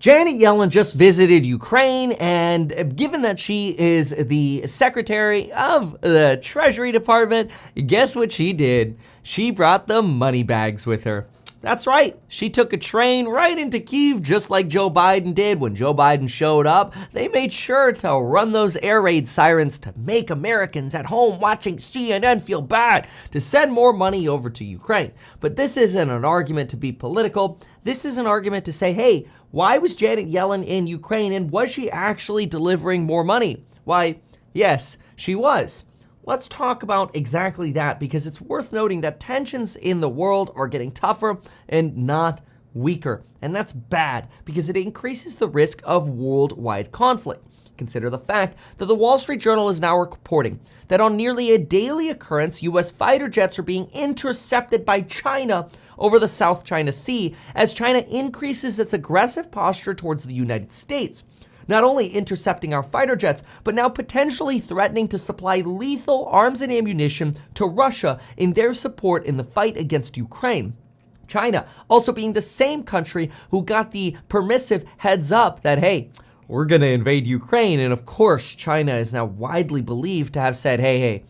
Janet Yellen just visited Ukraine, and given that she is the Secretary of the Treasury Department, guess what she did? She brought the money bags with her. That's right, she took a train right into Kyiv just like Joe Biden did. When Joe Biden showed up, they made sure to run those air raid sirens to make Americans at home watching CNN feel bad, to send more money over to Ukraine. But this isn't an argument to be political. This is an argument to say, hey, why was Janet Yellen in Ukraine, and was she actually delivering more money? Why, yes, she was. Let's talk about exactly that, because it's worth noting that tensions in the world are getting tougher and not weaker. And that's bad because it increases the risk of worldwide conflict. Consider the fact that the Wall Street Journal is now reporting that on nearly a daily occurrence, U.S. fighter jets are being intercepted by China over the South China Sea as China increases its aggressive posture towards the United States. Not only intercepting our fighter jets, but now potentially threatening to supply lethal arms and ammunition to Russia in their support in the fight against Ukraine. China also being the same country who got the permissive heads up that, hey, we're going to invade Ukraine. And of course, China is now widely believed to have said, hey,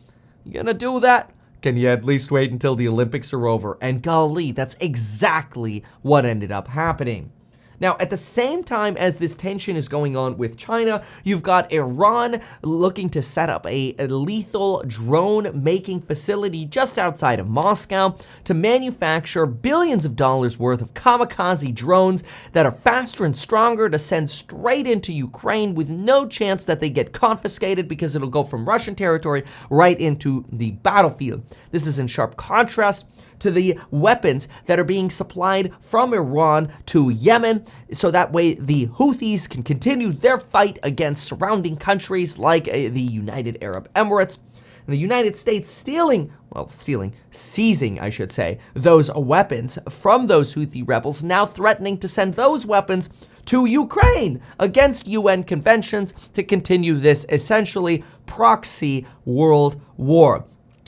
you going to do that? Can you at least wait until the Olympics are over? And golly, that's exactly what ended up happening. Now, at the same time as this tension is going on with China, you've got Iran looking to set up a lethal drone-making facility just outside of Moscow to manufacture billions of dollars worth of kamikaze drones that are faster and stronger to send straight into Ukraine with no chance that they get confiscated because it'll go from Russian territory right into the battlefield. This is in sharp contrast to the weapons that are being supplied from Iran to Yemen, so that way the Houthis can continue their fight against surrounding countries like the United Arab Emirates. And the United States seizing, I should say, those weapons from those Houthi rebels, now threatening to send those weapons to Ukraine against UN conventions to continue this essentially proxy world war.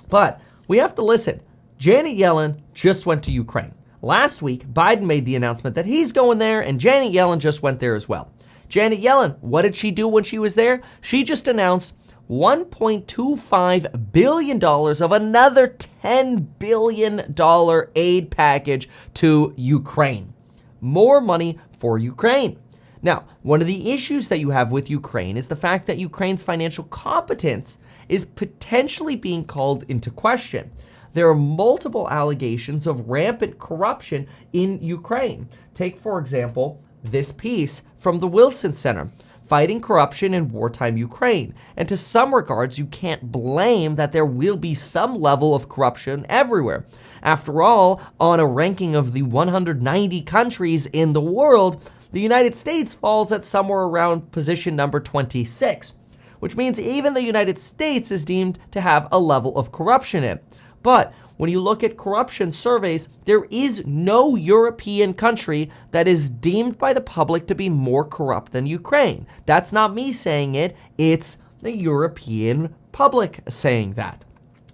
But we have to listen. Janet Yellen just went to Ukraine. Last week, Biden made the announcement that he's going there, and Janet Yellen just went there as well. Janet Yellen, what did she do when she was there? She just announced $1.25 billion of another $10 billion aid package to Ukraine. More money for Ukraine. Now, one of the issues that you have with Ukraine is the fact that Ukraine's financial competence is potentially being called into question. There are multiple allegations of rampant corruption in Ukraine. Take, for example, this piece from the Wilson Center, Fighting Corruption in Wartime Ukraine. And to some regards, you can't blame that there will be some level of corruption everywhere. After all, on a ranking of the 190 countries in the world, the United States falls at somewhere around position number 26, which means even the United States is deemed to have a level of corruption in it. But when you look at corruption surveys, there is no European country that is deemed by the public to be more corrupt than Ukraine. That's not me saying it, it's the European public saying that.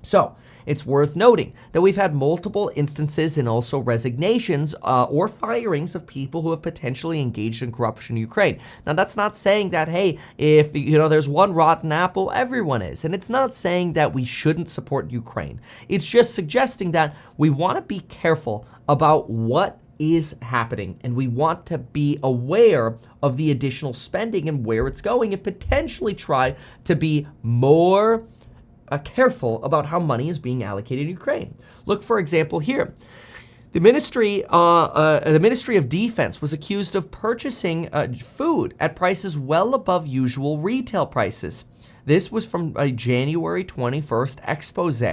So it's worth noting that we've had multiple instances and also resignations or firings of people who have potentially engaged in corruption in Ukraine. Now, that's not saying that, hey, if there's one rotten apple, everyone is. And it's not saying that we shouldn't support Ukraine. It's just suggesting that we want to be careful about what is happening, and we want to be aware of the additional spending and where it's going, and potentially try to be more careful about how money is being allocated in Ukraine. Look, for example, here. The Ministry of Defense was accused of purchasing food at prices well above usual retail prices. This was from a January 21st expose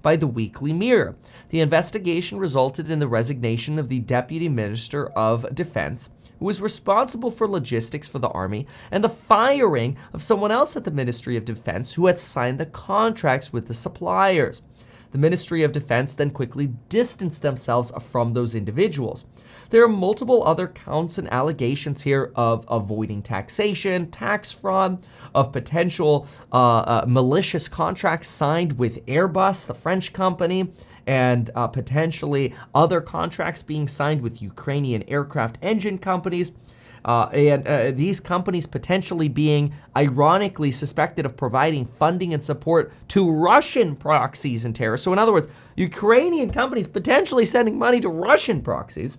by the Weekly Mirror. The investigation resulted in the resignation of the Deputy Minister of Defense, who was responsible for logistics for the Army, and the firing of someone else at the Ministry of Defense who had signed the contracts with the suppliers. The Ministry of Defense then quickly distanced themselves from those individuals. There are multiple other counts and allegations here of avoiding taxation, tax fraud, of potential malicious contracts signed with Airbus, the French company, and potentially other contracts being signed with Ukrainian aircraft engine companies. and these companies potentially being ironically suspected of providing funding and support to Russian proxies and terrorists. So in other words, Ukrainian companies potentially sending money to Russian proxies.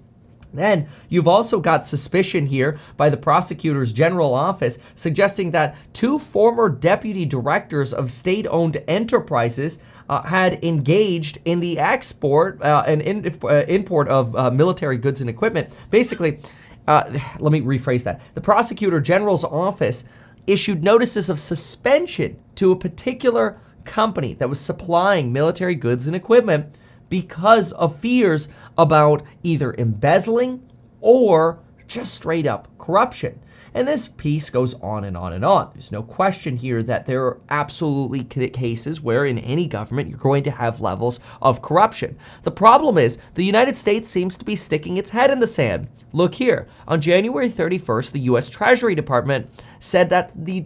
Then you've also got suspicion here by the prosecutor's general office suggesting that two former deputy directors of state-owned enterprises had engaged in the export and import of military goods and equipment. Basically, let me rephrase that. The prosecutor general's office issued notices of suspension to a particular company that was supplying military goods and equipment because of fears about either embezzling or just straight up corruption. And this piece goes on and on and on. There's no question here that there are absolutely cases where in any government you're going to have levels of corruption. The problem is the United States seems to be sticking its head in the sand. Look here. On January 31st, the U.S. Treasury Department said that the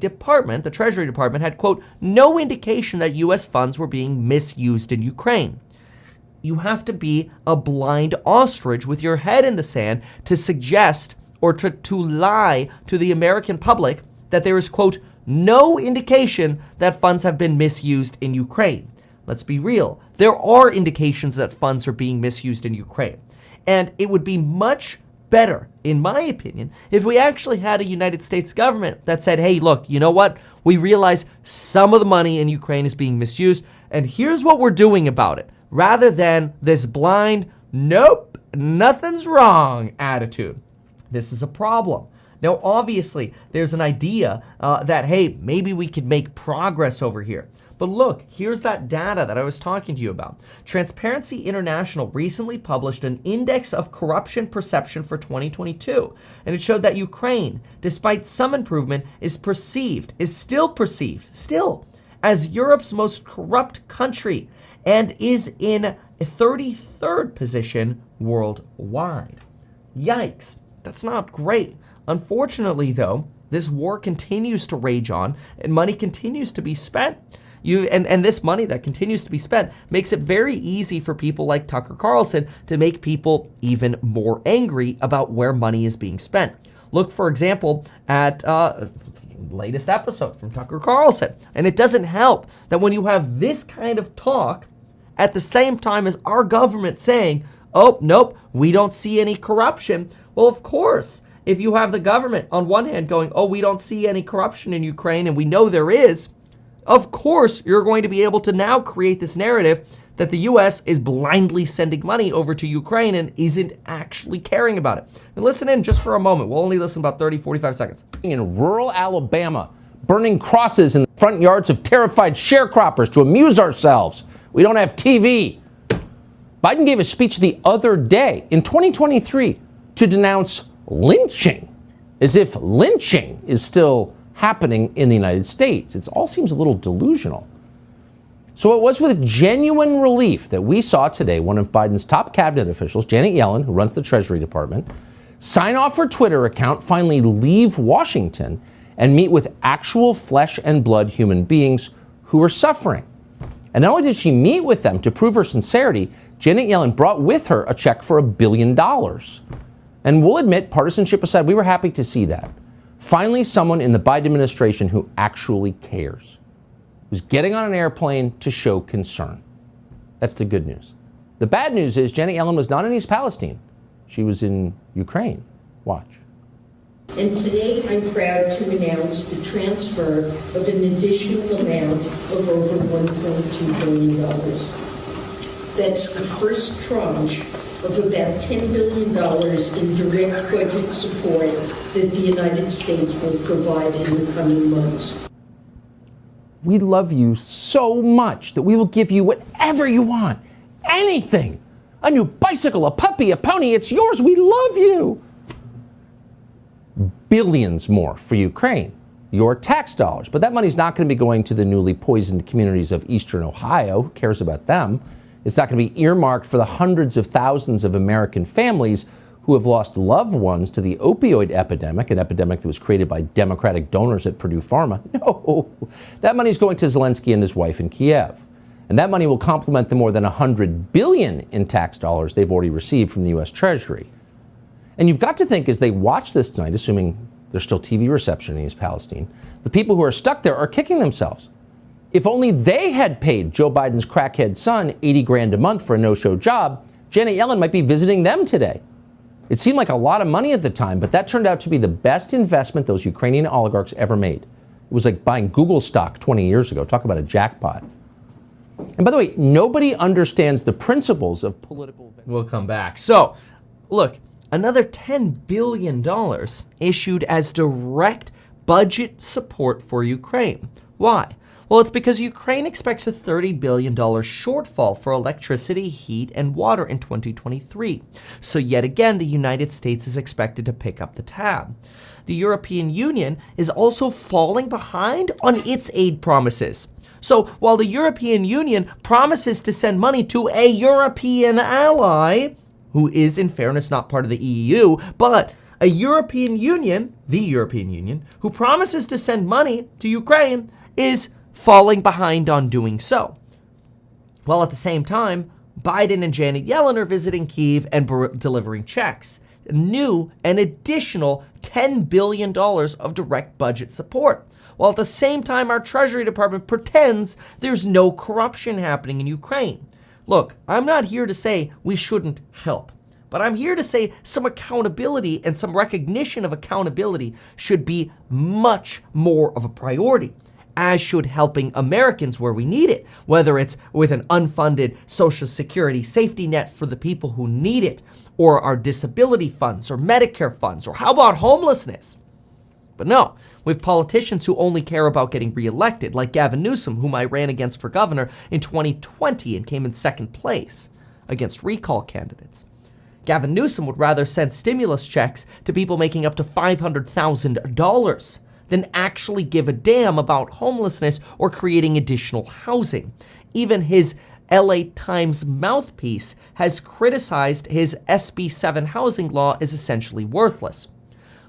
Treasury Department had, quote, no indication that U.S. funds were being misused in Ukraine. You have to be a blind ostrich with your head in the sand to suggest or to lie to the American public that there is, quote, no indication that funds have been misused in Ukraine. Let's be real. There are indications that funds are being misused in Ukraine. And it would be much better, in my opinion, if we actually had a United States government that said, hey, look, you know what? We realize some of the money in Ukraine is being misused, and here's what we're doing about it. Rather than this blind, nope, nothing's wrong attitude. This is a problem. Now, obviously, there's an idea that, hey, maybe we could make progress over here. But look, here's that data that I was talking to you about. Transparency International recently published an index of corruption perception for 2022, and it showed that Ukraine, despite some improvement, is still perceived as Europe's most corrupt country, and is in a 33rd position worldwide. Yikes, that's not great. Unfortunately, though, this war continues to rage on and money continues to be spent. And this money that continues to be spent makes it very easy for people like Tucker Carlson to make people even more angry about where money is being spent. Look, for example, at latest episode from Tucker Carlson. And it doesn't help that when you have this kind of talk at the same time as our government saying, oh, nope, we don't see any corruption. Well, of course, if you have the government on one hand going, oh, we don't see any corruption in Ukraine and we know there is, of course, you're going to be able to now create this narrative that the U.S. is blindly sending money over to Ukraine and isn't actually caring about it. And listen in just for a moment. We'll only listen about 30, 45 seconds. In rural Alabama, burning crosses in the front yards of terrified sharecroppers to amuse ourselves. We don't have TV. Biden gave a speech the other day in 2023 to denounce lynching, as if lynching is still happening in the United States. It all seems a little delusional. So it was with genuine relief that we saw today one of Biden's top cabinet officials, Janet Yellen, who runs the Treasury Department, sign off her Twitter account, finally leave Washington, and meet with actual flesh and blood human beings who are suffering. And not only did she meet with them to prove her sincerity, Janet Yellen brought with her a check for $1 billion. And we'll admit, partisanship aside, we were happy to see that. Finally, someone in the Biden administration who actually cares, who's getting on an airplane to show concern. That's the good news. The bad news is Janet Yellen was not in East Palestine. She was in Ukraine. Watch. And today I'm proud to announce the transfer of an additional amount of over $1.2 billion. That's the first tranche of about $10 billion in direct budget support that the United States will provide in the coming months. We love you so much that we will give you whatever you want. Anything. A new bicycle, a puppy, a pony, it's yours. We love you. Billions more for Ukraine, your tax dollars. But that money's not going to be going to the newly poisoned communities of Eastern Ohio. Who cares about them? It's not going to be earmarked for the hundreds of thousands of American families who have lost loved ones to the opioid epidemic, an epidemic that was created by Democratic donors at Purdue Pharma. No, that money's going to Zelensky and his wife in Kiev. And that money will complement the more than $100 billion in tax dollars they've already received from the U.S. Treasury. And you've got to think as they watch this tonight, assuming there's still TV reception in East Palestine, the people who are stuck there are kicking themselves. If only they had paid Joe Biden's crackhead son 80 grand a month for a no-show job, Janet Yellen might be visiting them today. It seemed like a lot of money at the time, but that turned out to be the best investment those Ukrainian oligarchs ever made. It was like buying Google stock 20 years ago. Talk about a jackpot. And by the way, nobody understands the principles of political... We'll come back. So, look, another $10 billion issued as direct budget support for Ukraine. Why? Well, it's because Ukraine expects a $30 billion shortfall for electricity, heat, and water in 2023. So yet again, the United States is expected to pick up the tab. The European Union is also falling behind on its aid promises. So while the European Union promises to send money to a European ally, who is in fairness not part of the EU, but a European Union, the European Union, who promises to send money to Ukraine, is falling behind on doing so. While at the same time, Biden and Janet Yellen are visiting Kyiv and delivering checks. New and additional $10 billion of direct budget support. While at the same time, our Treasury Department pretends there's no corruption happening in Ukraine. Look, I'm not here to say we shouldn't help, but I'm here to say some accountability and some recognition of accountability should be much more of a priority, as should helping Americans where we need it, whether it's with an unfunded Social Security safety net for the people who need it, or our disability funds, or Medicare funds, or how about homelessness? But no, we have politicians who only care about getting reelected, like Gavin Newsom, whom I ran against for governor in 2020 and came in second place against recall candidates. Gavin Newsom would rather send stimulus checks to people making up to $500,000 than actually give a damn about homelessness or creating additional housing. Even his LA Times mouthpiece has criticized his SB 7 housing law as essentially worthless.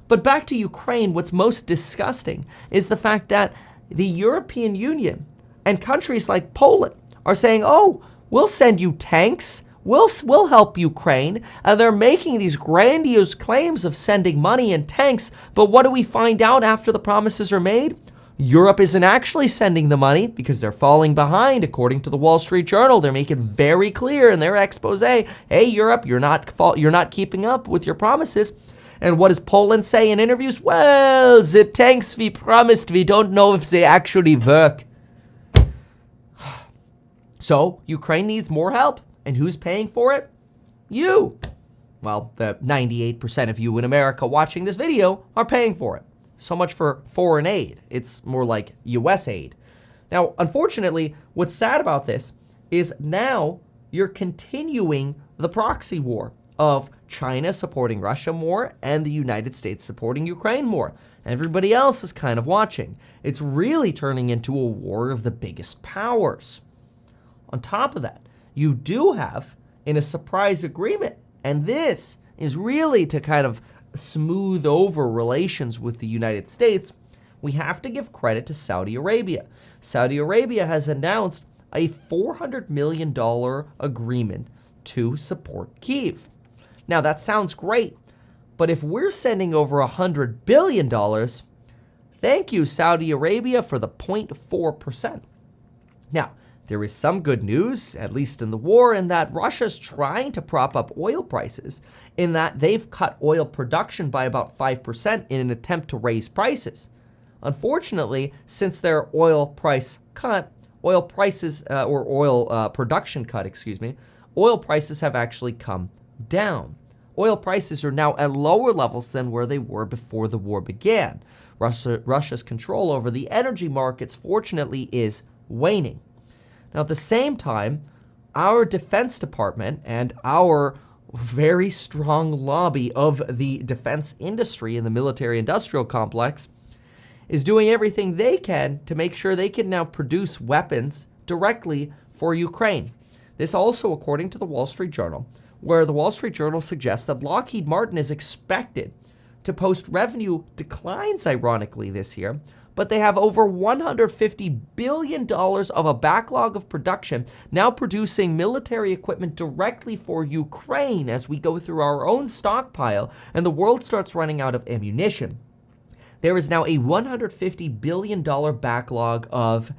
But back to Ukraine, what's most disgusting is the fact that the European Union and countries like Poland are saying, oh, we'll send you tanks, we'll help Ukraine, and they're making these grandiose claims of sending money and tanks, but what do we find out after the promises are made? Europe isn't actually sending the money because they're falling behind, according to the Wall Street Journal. They're making very clear in their expose, hey, Europe, you're not keeping up with your promises. And what does Poland say in interviews? Well, the tanks we promised, we don't know if they actually work. So Ukraine needs more help. And who's paying for it? You. Well, the 98% of you in America watching this video are paying for it. So much for foreign aid. It's more like US aid. Now, unfortunately, what's sad about this is now you're continuing the proxy war of China supporting Russia more and the United States supporting Ukraine more. Everybody else is kind of watching. It's really turning into a war of the biggest powers. On top of that, you do have in a surprise agreement, and this is really to kind of smooth over relations with the United States, we have to give credit to Saudi Arabia. Saudi Arabia has announced a $400 million agreement to support Kyiv. Now that sounds great, but if we're sending over $100 billion, thank you, Saudi Arabia, for the 0.4%. Now, there is some good news, at least in the war, in that Russia's trying to prop up oil prices, in that they've cut oil production by about 5% in an attempt to raise prices. Unfortunately, since their oil production cut, oil prices have actually come down. Oil prices are now at lower levels than where they were before the war began. Russia's control over the energy markets, fortunately, is waning. Now, at the same time, our Defense Department and our very strong lobby of the defense industry in the military-industrial complex is doing everything they can to make sure they can now produce weapons directly for Ukraine. This also, according to the Wall Street Journal, where the Wall Street Journal suggests that Lockheed Martin is expected to post revenue declines, ironically, this year, but they have over $150 billion of a backlog of production, now producing military equipment directly for Ukraine as we go through our own stockpile and the world starts running out of ammunition. There is now a $150 billion backlog of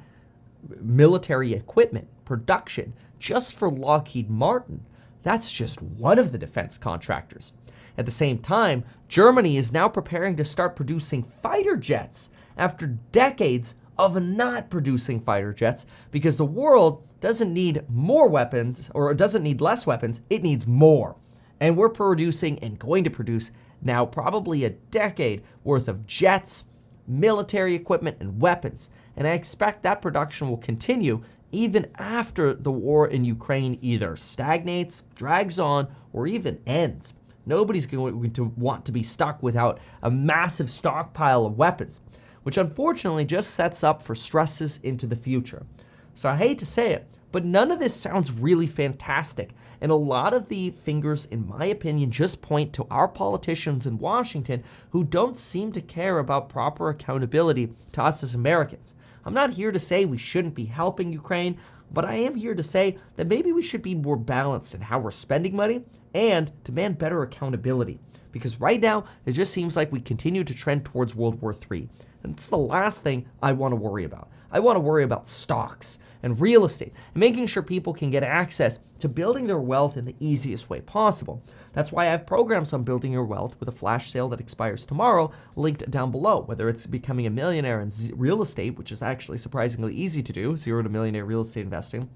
military equipment production just for Lockheed Martin. That's just one of the defense contractors. At the same time, Germany is now preparing to start producing fighter jets after decades of not producing fighter jets because the world doesn't need more weapons, or it doesn't need less weapons, it needs more. And we're producing and going to produce now probably a decade worth of jets, military equipment, and weapons. And I expect that production will continue even after the war in Ukraine either stagnates, drags on, or even ends. Nobody's going to want to be stuck without a massive stockpile of weapons, which unfortunately just sets up for stresses into the future. So I hate to say it, but none of this sounds really fantastic. And a lot of the fingers, in my opinion, just point to our politicians in Washington who don't seem to care about proper accountability to us as Americans. I'm not here to say we shouldn't be helping Ukraine, but I am here to say that maybe we should be more balanced in how we're spending money and demand better accountability. Because right now, it just seems like we continue to trend towards World War III. And it's the last thing I want to worry about. I want to worry about stocks and real estate and making sure people can get access to building their wealth in the easiest way possible. That's why I have programs on building your wealth with a flash sale that expires tomorrow, linked down below, whether it's becoming a millionaire in real estate, which is actually surprisingly easy to do, 0 to millionaire real estate investing,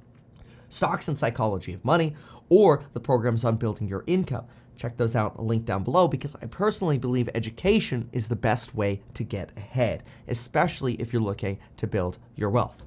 stocks and psychology of money, or the programs on building your income. Check those out, link down below, because I personally believe education is the best way to get ahead, especially if you're looking to build your wealth.